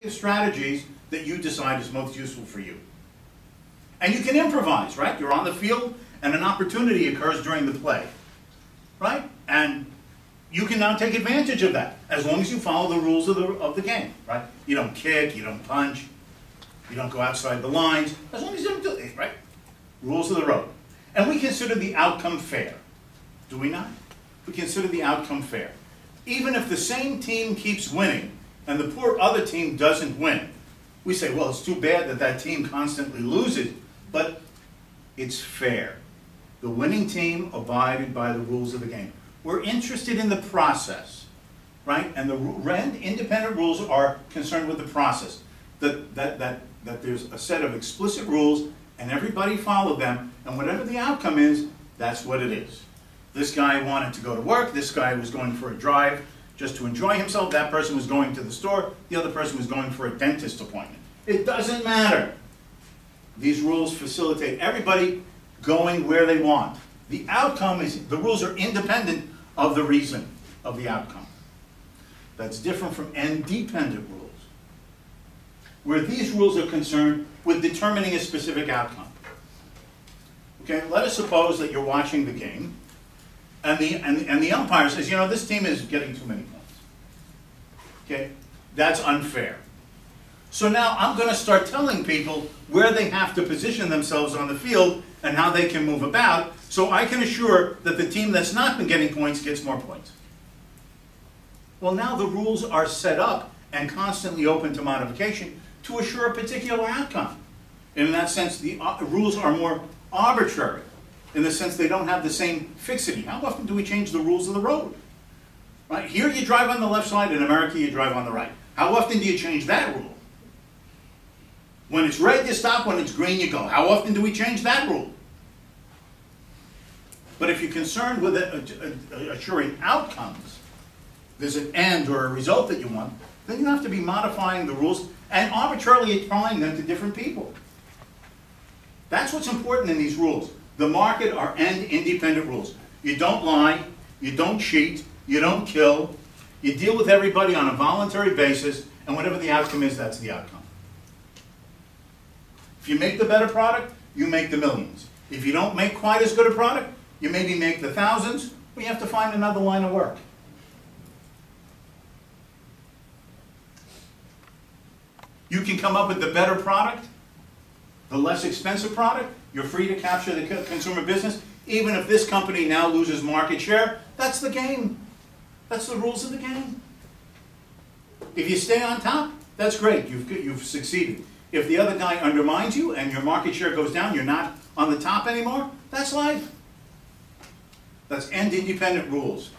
strategies that you decide is most useful for you. And you can improvise, right? You're on the field and an opportunity occurs during the play, right? And you can now take advantage of that as long as you follow the rules of the game, right? You don't kick, you don't punch, you don't go outside the lines, as long as you don't do it, right? Rules of the road. And we consider the outcome fair, do we not? We consider the outcome fair. Even if the same team keeps winning and the poor other team doesn't win, we say, well, it's too bad that that team constantly loses, but it's fair. The winning team abided by the rules of the game. We're interested in the process, right? And the independent rules are concerned with the process. That there's a set of explicit rules and everybody followed them, and whatever the outcome is, that's what it is. This guy wanted to go to work, this guy was going for a drive just to enjoy himself, that person was going to the store, the other person was going for a dentist appointment. It doesn't matter. These rules facilitate everybody going where they want. The outcome is, the rules are independent of the reason of the outcome. That's different from end-dependent rules, where these rules are concerned with determining a specific outcome. Okay, let us suppose that you're watching the game, and the umpire says, you know, this team is getting too many points. Okay, that's unfair. So now I'm going to start telling people where they have to position themselves on the field and how they can move about, so I can assure that the team that's not been getting points gets more points. Well, now the rules are set up and constantly open to modification to assure a particular outcome. And in that sense, the rules are more arbitrary, in the sense they don't have the same fixity. How often do we change the rules of the road? Right? Here you drive on the left side, in America you drive on the right. How often do you change that rule? When it's red, you stop. When it's green, you go. How often do we change that rule? But if you're concerned with assuring outcomes, there's an end or a result that you want, then you have to be modifying the rules and arbitrarily applying them to different people. That's what's important in these rules. The market are end-independent rules. You don't lie, you don't cheat, you don't kill, you deal with everybody on a voluntary basis, and whatever the outcome is, that's the outcome. If you make the better product, you make the millions. If you don't make quite as good a product, you maybe make the thousands, but you have to find another line of work. You can come up with the better product, the less expensive product. You're free to capture the consumer business. Even if this company now loses market share, that's the game. That's the rules of the game. If you stay on top, that's great. You've succeeded. If the other guy undermines you and your market share goes down, you're not on the top anymore, that's life. That's end-independent rules.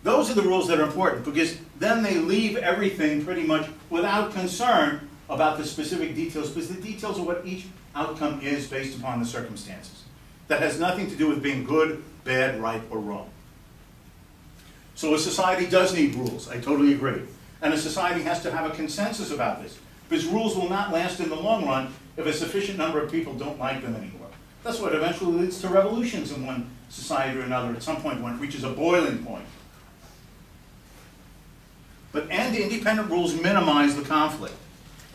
Those are the rules that are important, because then they leave everything pretty much without concern about the specific details, because the details are what each outcome is based upon the circumstances. That has nothing to do with being good, bad, right, or wrong. So a society does need rules, I totally agree. And a society has to have a consensus about this, because rules will not last in the long run if a sufficient number of people don't like them anymore. That's what eventually leads to revolutions in one society or another at some point when it reaches a boiling point. But end-independent rules minimize the conflict.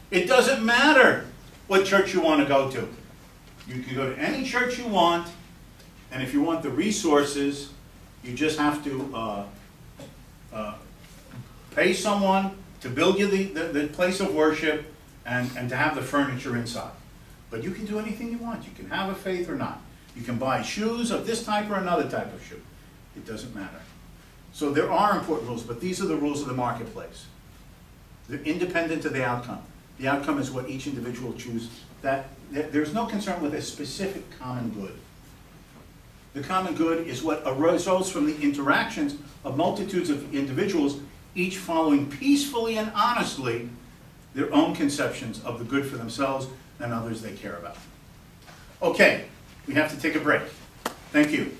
It doesn't matter what church you want to go to. You can go to any church you want, and if you want the resources, you just have to pay someone to build you the place of worship and to have the furniture inside. But you can do anything you want. You can have a faith or not. You can buy shoes of this type or another type of shoe. It doesn't matter. So there are important rules, but these are the rules of the marketplace. They're independent of the outcome. The outcome is what each individual chooses. There's no concern with a specific common good. The common good is what results from the interactions of multitudes of individuals, each following peacefully and honestly their own conceptions of the good for themselves and others they care about. Okay, we have to take a break. Thank you.